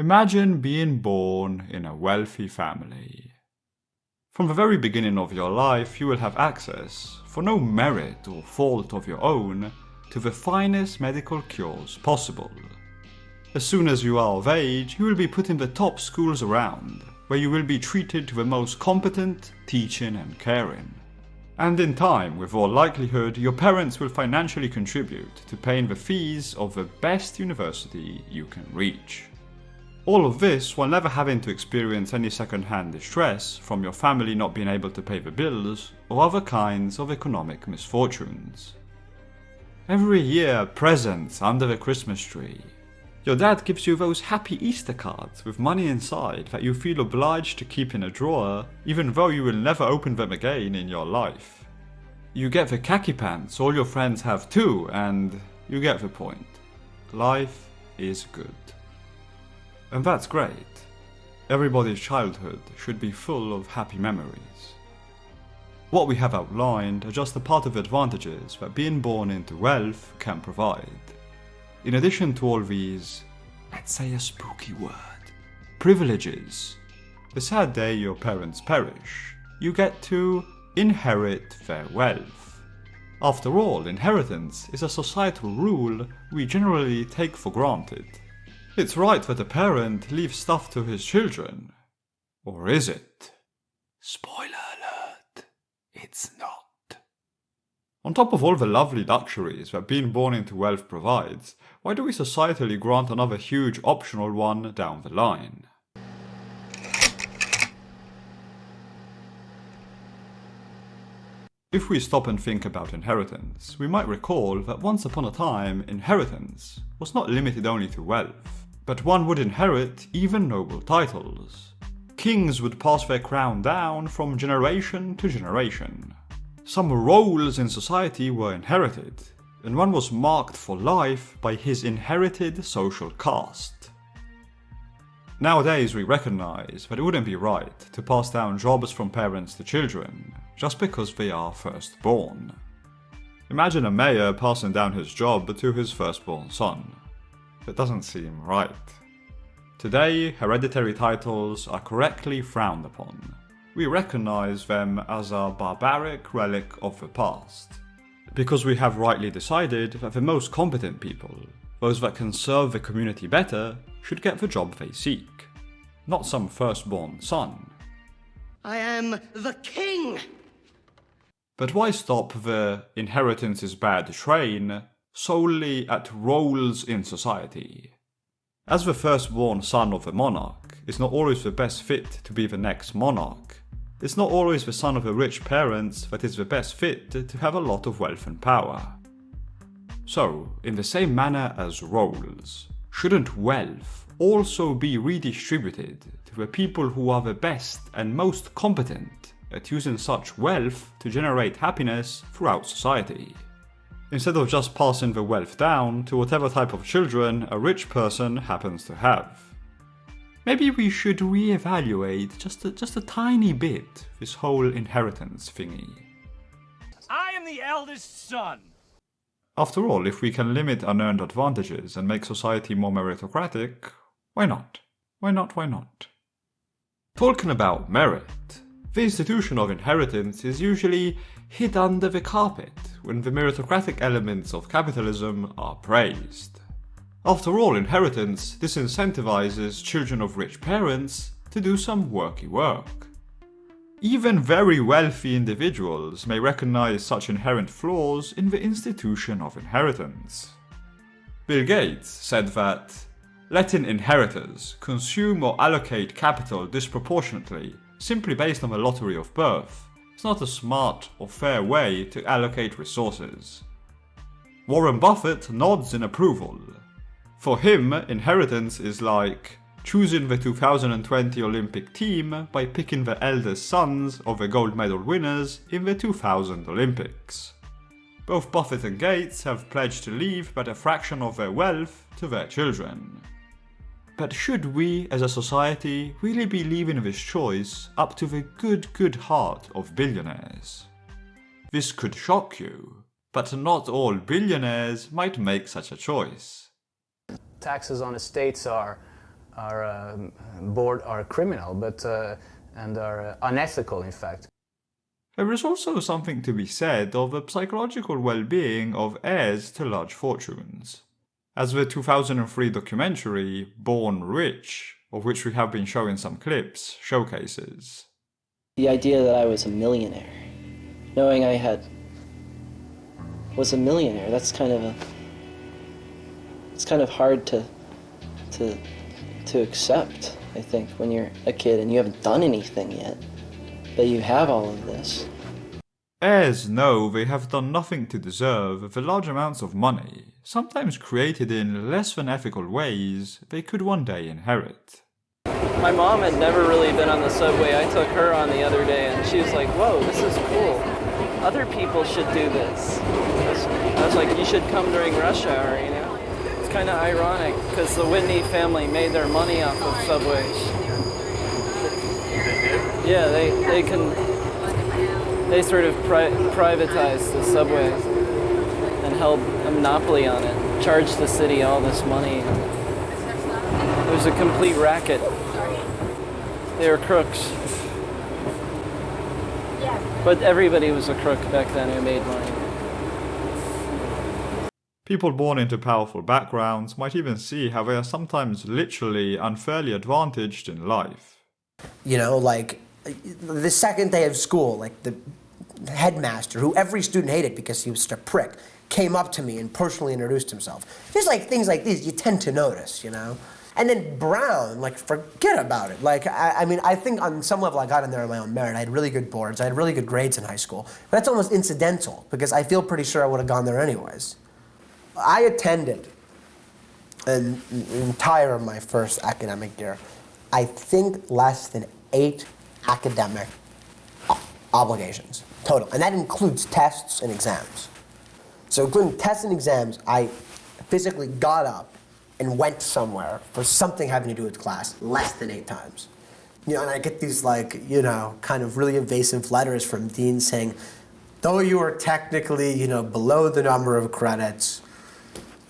Imagine being born in a wealthy family. From the very beginning of your life, you will have access, for no merit or fault of your own, to the finest medical cures possible. As soon as you are of age, you will be put in the top schools around, where you will be treated to the most competent teaching and caring. And in time, with all likelihood, your parents will financially contribute to paying the fees of the best university you can reach. All of this while never having to experience any second-hand distress from your family not being able to pay the bills or other kinds of economic misfortunes. Every year, presents under the Christmas tree. Your dad gives you those happy Easter cards with money inside that you feel obliged to keep in a drawer, even though you will never open them again in your life. You get the khaki pants all your friends have too, and you get the point. Life is good. And that's great. Everybody's childhood should be full of happy memories. What we have outlined are just a part of the advantages that being born into wealth can provide. In addition to all these, let's say a spooky word, privileges, the sad day your parents perish, you get to inherit their wealth. After all, inheritance is a societal rule we generally take for granted. It's right that a parent leaves stuff to his children. Or is it? Spoiler alert, it's not. On top of all the lovely luxuries that being born into wealth provides, why do we societally grant another huge optional one down the line? If we stop and think about inheritance, we might recall that once upon a time, inheritance was not limited only to wealth, but one would inherit even noble titles. Kings would pass their crown down from generation to generation. Some roles in society were inherited, and one was marked for life by his inherited social caste. Nowadays we recognize that it wouldn't be right to pass down jobs from parents to children, just because they are firstborn. Imagine a mayor passing down his job to his firstborn son. That doesn't seem right. Today, hereditary titles are correctly frowned upon. We recognize them as a barbaric relic of the past, because we have rightly decided that the most competent people, those that can serve the community better, should get the job they seek, not some firstborn son. I am the king! But why stop the inheritance is bad train solely at roles in society? As the firstborn son of a monarch is not always the best fit to be the next monarch, it's not always the son of a rich parents that is the best fit to have a lot of wealth and power. So, in the same manner as roles, shouldn't wealth also be redistributed to the people who are the best and most competent at using such wealth to generate happiness throughout society? Instead of just passing the wealth down to whatever type of children a rich person happens to have. Maybe we should reevaluate just a tiny bit this whole inheritance thingy. I am the eldest son. After all, if we can limit unearned advantages and make society more meritocratic, why not? Why not? Why not? Talking about merit, the institution of inheritance is usually hid under the carpet when the meritocratic elements of capitalism are praised. After all, inheritance disincentivizes children of rich parents to do some worky work. Even very wealthy individuals may recognize such inherent flaws in the institution of inheritance. Bill Gates said that letting inheritors consume or allocate capital disproportionately simply based on the lottery of birth is not a smart or fair way to allocate resources. Warren Buffett nods in approval. For him, inheritance is like choosing the 2020 Olympic team by picking the eldest sons of the gold medal winners in the 2000 Olympics. Both Buffett and Gates have pledged to leave but a fraction of their wealth to their children. But should we, as a society, really be leaving this choice up to the good heart of billionaires? This could shock you, but not all billionaires might make such a choice. Taxes on estates are are criminal, but and are unethical, in fact. There is also something to be said of the psychological well-being of heirs to large fortunes. As the 2003 documentary Born Rich, of which we have been showing some clips, showcases. The idea that I was a millionaire, knowing I was a millionaire, it's kind of hard to accept, I think, when you're a kid and you haven't done anything yet, but you have all of this. Heirs know they have done nothing to deserve the large amounts of money, sometimes created in less than ethical ways, they could one day inherit. My mom had never really been on the subway. I took her on the other day and she was like, whoa, this is cool. Other people should do this. I was like, you should come during rush hour, you know? It's kind of ironic because the Whitney family made their money off of subways. Yeah, they sort of privatized the subway and held a monopoly on it, charged the city all this money. It was a complete racket. They were crooks. But everybody was a crook back then who made money. People born into powerful backgrounds might even see how they are sometimes literally unfairly advantaged in life. You know, like the second day of school, like the headmaster, who every student hated because he was such a prick, came up to me and personally introduced himself. Just like things like these you tend to notice, you know? And then Brown, like, forget about it. Like, I mean, I think on some level I got in there on my own merit. I had really good boards. I had really good grades in high school. But that's almost incidental, because I feel pretty sure I would have gone there anyways. I attended an entire of my first academic year, I think less than 8 academic obligations total. And that includes tests and exams. So including tests and exams, I physically got up and went somewhere for something having to do with class less than 8 times. You know, and I get these, like, you know, kind of really evasive letters from deans saying, though you are technically, you know, below the number of credits,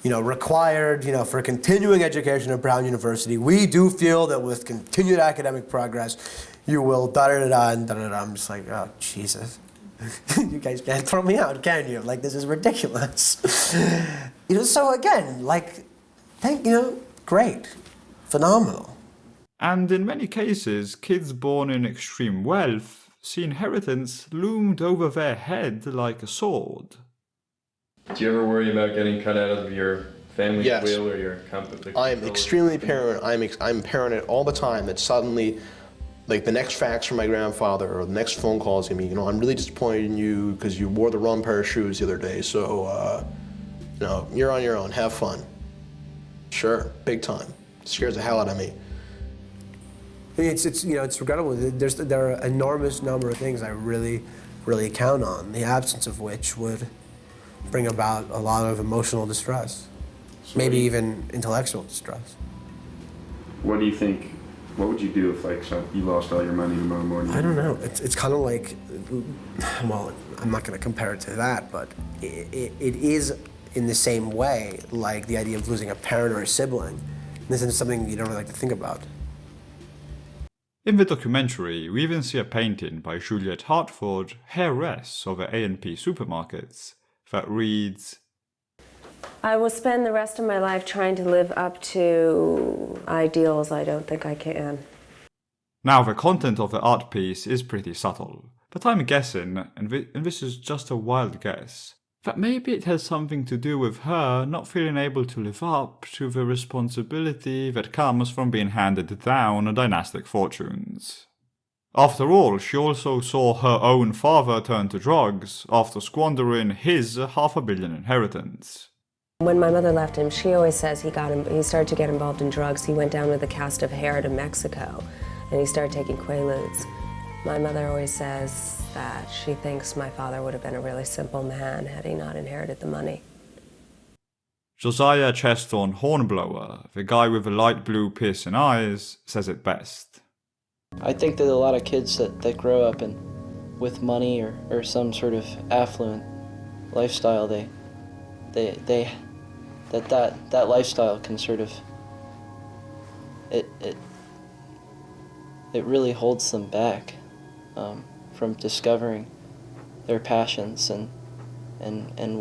you know, required, you know, for continuing education at Brown University, we do feel that with continued academic progress, you will da-da-da-da and da-da-da. I'm just like, oh, Jesus. You guys can't throw me out, can you? Like, this is ridiculous. You know, so again, like, great, phenomenal. And in many cases, kids born in extreme wealth see inheritance loomed over their head like a sword. Do you ever worry about getting cut out of your family Yes. will or your company? I'm extremely paranoid. I'm paranoid all the time that suddenly, like, the next fax from my grandfather or the next phone call is gonna be, you know, I'm really disappointed in you because you wore the wrong pair of shoes the other day, so, you know, you're on your own, have fun. Sure, big time. Scares the hell out of me. It's you know, it's regrettable. There are an enormous number of things I really, really count on, the absence of which would bring about a lot of emotional distress, maybe even intellectual distress. What do you think? What would you do if, like, you lost all your money tomorrow morning? I don't know. It's kind of like, well, I'm not going to compare it to that, but it is in the same way like the idea of losing a parent or a sibling. This is something you don't really like to think about. In the documentary, we even see a painting by Juliet Hartford, heiress of the A&P supermarkets, that reads, I will spend the rest of my life trying to live up to ideals I don't think I can. Now, the content of the art piece is pretty subtle, but I'm guessing, and this is just a wild guess, that maybe it has something to do with her not feeling able to live up to the responsibility that comes from being handed down dynastic fortunes. After all, she also saw her own father turn to drugs after squandering his $500 million inheritance. When my mother left him, she always says he started to get involved in drugs. He went down with a cast of hair to Mexico, and he started taking Quaaludes. My mother always says that she thinks my father would have been a really simple man had he not inherited the money. Josiah Cheston Hornblower, the guy with the light blue piercing eyes, says it best. I think that a lot of kids that grow up with money or some sort of affluent lifestyle, that lifestyle can sort of it really holds them back from discovering their passions and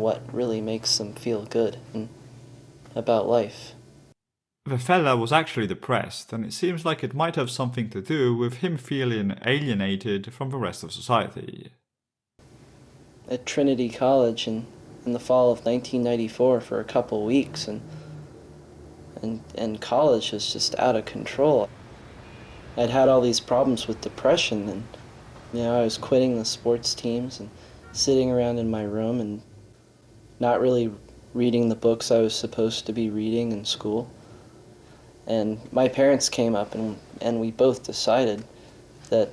what really makes them feel good about life. The fella was actually depressed, and it seems like it might have something to do with him feeling alienated from the rest of society. At Trinity College in the fall of 1994 for a couple weeks, and college was just out of control. I'd had all these problems with depression, and I was quitting the sports teams and sitting around in my room and not really reading the books I was supposed to be reading in school. And my parents came up and we both decided that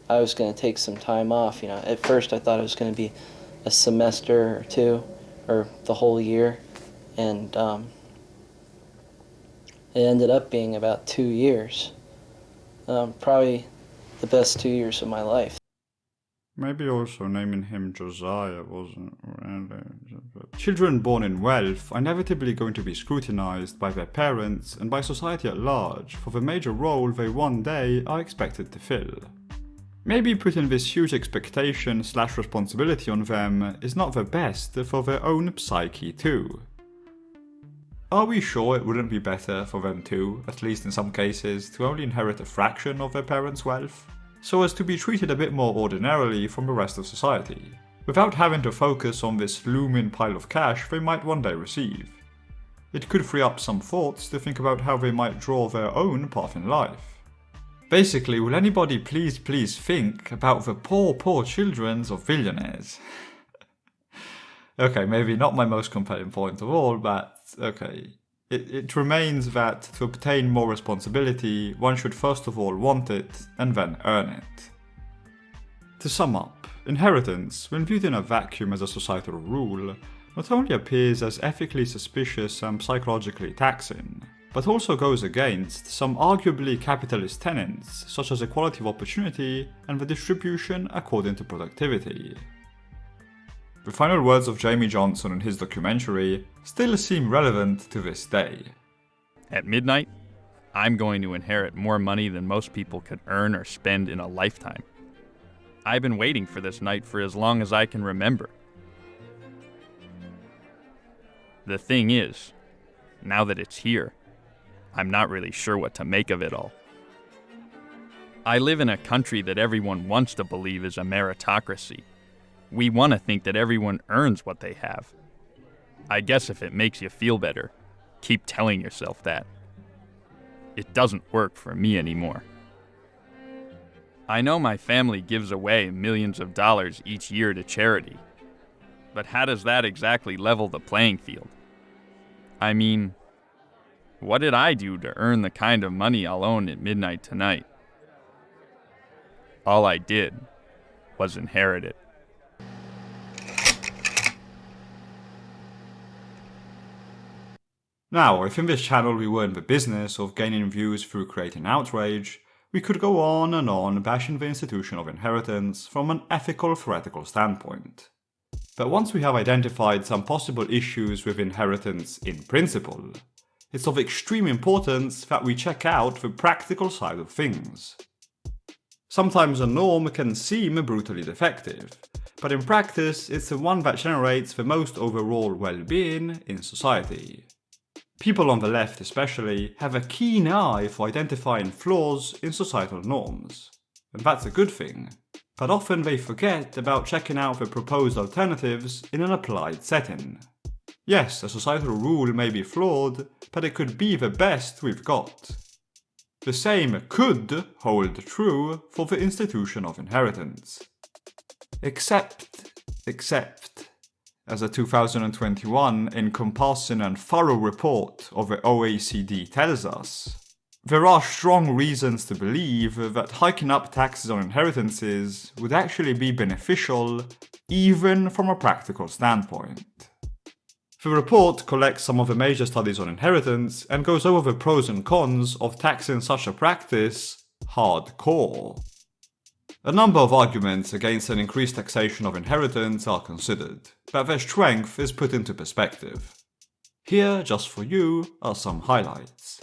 I was going to take some time off. At first I thought it was going to be a semester or two, or the whole year, and it ended up being about 2 years. Probably the best 2 years of my life. Maybe also naming him Josiah wasn't really... Children born in wealth are inevitably going to be scrutinized by their parents and by society at large for the major role they one day are expected to fill. Maybe putting this huge expectation / responsibility on them is not the best for their own psyche too. Are we sure it wouldn't be better for them too, at least in some cases, to only inherit a fraction of their parents' wealth, so as to be treated a bit more ordinarily from the rest of society, without having to focus on this looming pile of cash they might one day receive? It could free up some thoughts to think about how they might draw their own path in life. Basically, will anybody please think about the poor children of billionaires? Okay, maybe not my most compelling point of all, but okay. It remains that to obtain more responsibility, one should first of all want it and then earn it. To sum up, inheritance, when viewed in a vacuum as a societal rule, not only appears as ethically suspicious and psychologically taxing, but also goes against some arguably capitalist tenets such as equality of opportunity and the distribution according to productivity. The final words of Jamie Johnson in his documentary still seem relevant to this day. At midnight, I'm going to inherit more money than most people could earn or spend in a lifetime. I've been waiting for this night for as long as I can remember. The thing is, now that it's here, I'm not really sure what to make of it all. I live in a country that everyone wants to believe is a meritocracy. We want to think that everyone earns what they have. I guess if it makes you feel better, keep telling yourself that. It doesn't work for me anymore. I know my family gives away millions of dollars each year to charity, but how does that exactly level the playing field? I mean, what did I do to earn the kind of money I'll own at midnight tonight? All I did was inherit it. Now, if in this channel we were in the business of gaining views through creating outrage, we could go on and on bashing the institution of inheritance from an ethical theoretical standpoint. But once we have identified some possible issues with inheritance in principle, it's of extreme importance that we check out the practical side of things. Sometimes a norm can seem brutally defective, but in practice it's the one that generates the most overall well-being in society. People on the left especially have a keen eye for identifying flaws in societal norms, and that's a good thing, but often they forget about checking out the proposed alternatives in an applied setting. Yes, a societal rule may be flawed, but it could be the best we've got. The same could hold true for the institution of inheritance. Except, as a 2021 encompassing and thorough report of the OECD tells us, there are strong reasons to believe that hiking up taxes on inheritances would actually be beneficial, even from a practical standpoint. The report collects some of the major studies on inheritance and goes over the pros and cons of taxing such a practice hardcore. A number of arguments against an increased taxation of inheritance are considered, but their strength is put into perspective. Here, just for you, are some highlights.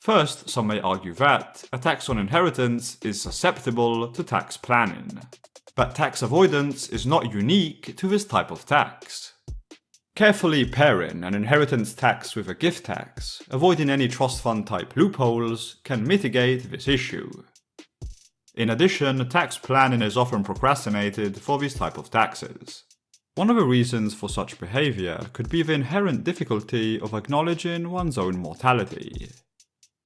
First, some may argue that a tax on inheritance is susceptible to tax planning. But tax avoidance is not unique to this type of tax. Carefully pairing an inheritance tax with a gift tax, avoiding any trust fund type loopholes, can mitigate this issue. In addition, tax planning is often procrastinated for these type of taxes. One of the reasons for such behavior could be the inherent difficulty of acknowledging one's own mortality.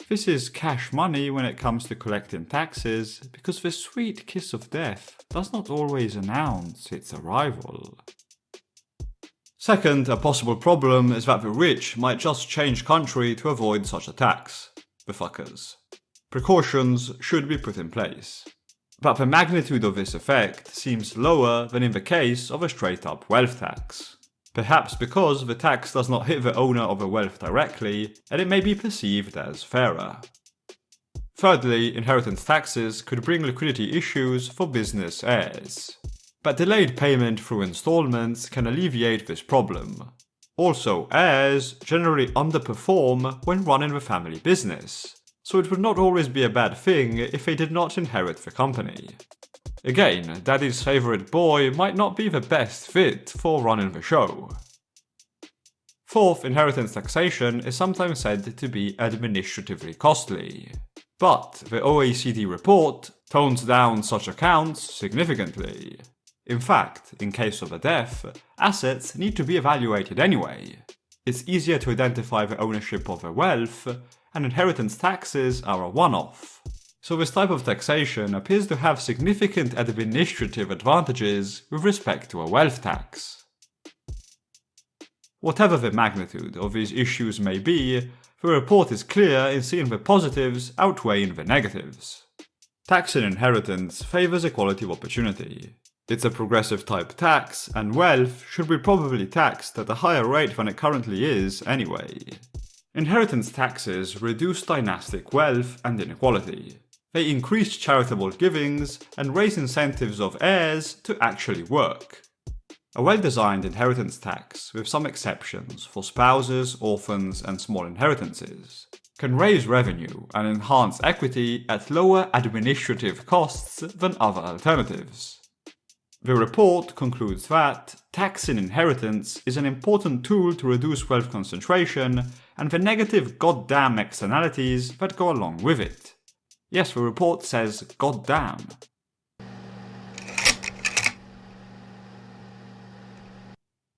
This is cash money when it comes to collecting taxes, because the sweet kiss of death does not always announce its arrival. Second, a possible problem is that the rich might just change country to avoid such a tax. The fuckers. Precautions should be put in place. But the magnitude of this effect seems lower than in the case of a straight-up wealth tax. Perhaps because the tax does not hit the owner of the wealth directly, and it may be perceived as fairer. Thirdly, inheritance taxes could bring liquidity issues for business heirs. But delayed payment through installments can alleviate this problem. Also, heirs generally underperform when running the family business, so it would not always be a bad thing if they did not inherit the company. Again, daddy's favourite boy might not be the best fit for running the show. Fourth, inheritance taxation is sometimes said to be administratively costly. But the OECD report tones down such accounts significantly. In fact, in case of a death, assets need to be evaluated anyway. It's easier to identify the ownership of a wealth, and inheritance taxes are a one-off. So this type of taxation appears to have significant administrative advantages with respect to a wealth tax. Whatever the magnitude of these issues may be, the report is clear in seeing the positives outweighing the negatives. Taxing inheritance favours equality of opportunity. It's a progressive type tax, and wealth should be probably taxed at a higher rate than it currently is anyway. Inheritance taxes reduce dynastic wealth and inequality. They increase charitable givings and raise incentives of heirs to actually work. A well-designed inheritance tax, with some exceptions for spouses, orphans, and small inheritances, can raise revenue and enhance equity at lower administrative costs than other alternatives. The report concludes that taxing inheritance is an important tool to reduce wealth concentration and the negative goddamn externalities that go along with it. Yes, the report says goddamn.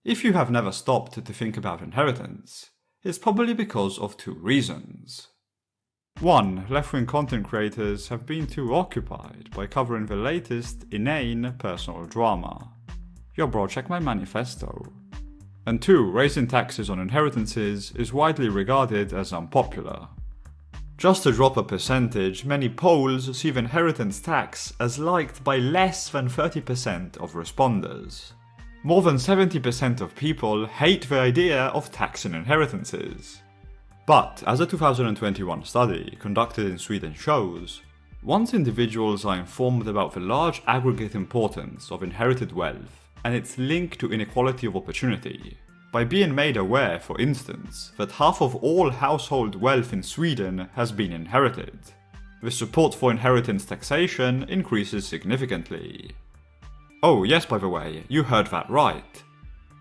If you have never stopped to think about inheritance, it's probably because of two reasons. 1. Left-wing content creators have been too occupied by covering the latest inane personal drama. Yo bro, check my manifesto. And 2. Raising taxes on inheritances is widely regarded as unpopular. Just to drop a percentage, many polls see the inheritance tax as liked by less than 30% of responders. More than 70% of people hate the idea of taxing inheritances. But, as a 2021 study conducted in Sweden shows, once individuals are informed about the large aggregate importance of inherited wealth and its link to inequality of opportunity, by being made aware, for instance, that half of all household wealth in Sweden has been inherited, the support for inheritance taxation increases significantly. Oh yes, by the way, you heard that right.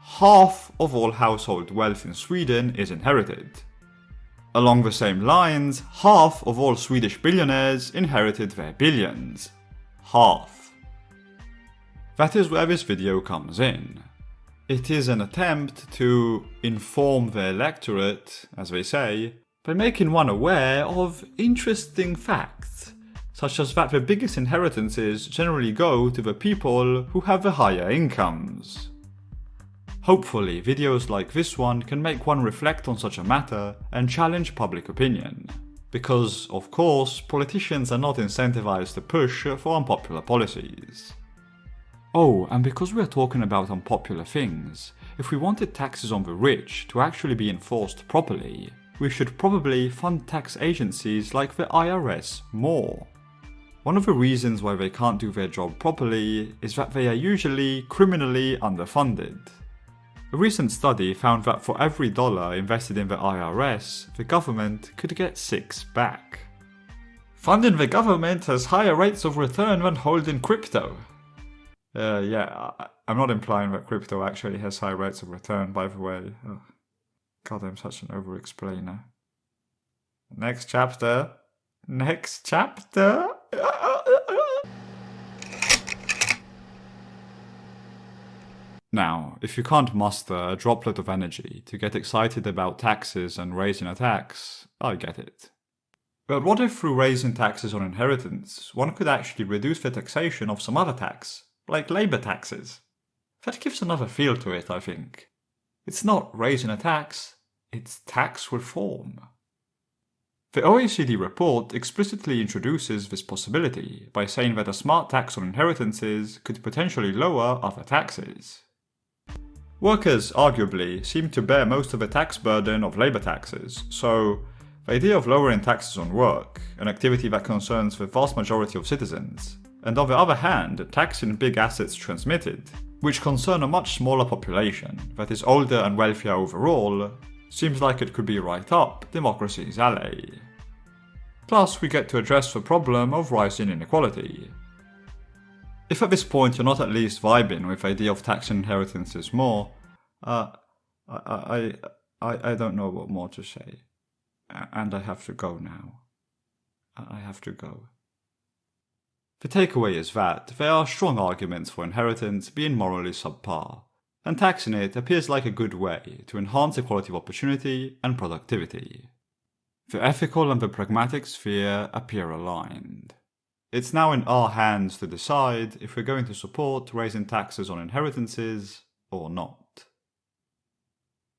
Half of all household wealth in Sweden is inherited. Along the same lines, half of all Swedish billionaires inherited their billions. Half. That is where this video comes in. It is an attempt to inform the electorate, as they say, by making one aware of interesting facts, such as that the biggest inheritances generally go to the people who have the higher incomes. Hopefully, videos like this one can make one reflect on such a matter and challenge public opinion. Because, of course, politicians are not incentivized to push for unpopular policies. Oh, and because we are talking about unpopular things, if we wanted taxes on the rich to actually be enforced properly, we should probably fund tax agencies like the IRS more. One of the reasons why they can't do their job properly is that they are usually criminally underfunded. A recent study found that for every dollar invested in the IRS, the government could get 6 back. Funding the government has higher rates of return than holding crypto. Yeah, I'm not implying that crypto actually has high rates of return, by the way. Oh, God, I'm such an over-explainer. Next chapter. Next chapter. Now, if you can't muster a droplet of energy to get excited about taxes and raising a tax, I get it. But what if through raising taxes on inheritance, one could actually reduce the taxation of some other tax, like labour taxes? That gives another feel to it, I think. It's not raising a tax, it's tax reform. The OECD report explicitly introduces this possibility by saying that a smart tax on inheritances could potentially lower other taxes. Workers, arguably, seem to bear most of the tax burden of labour taxes, so the idea of lowering taxes on work, an activity that concerns the vast majority of citizens, and on the other hand, taxing big assets transmitted, which concern a much smaller population that is older and wealthier overall, seems like it could be right up democracy's alley. Plus, we get to address the problem of rising inequality. If at this point you're not at least vibing with the idea of taxing inheritances more, I don't know what more to say. And I have to go now. I have to go. The takeaway is that there are strong arguments for inheritance being morally subpar, and taxing it appears like a good way to enhance equality of opportunity and productivity. The ethical and the pragmatic sphere appear aligned. It's now in our hands to decide if we're going to support raising taxes on inheritances or not.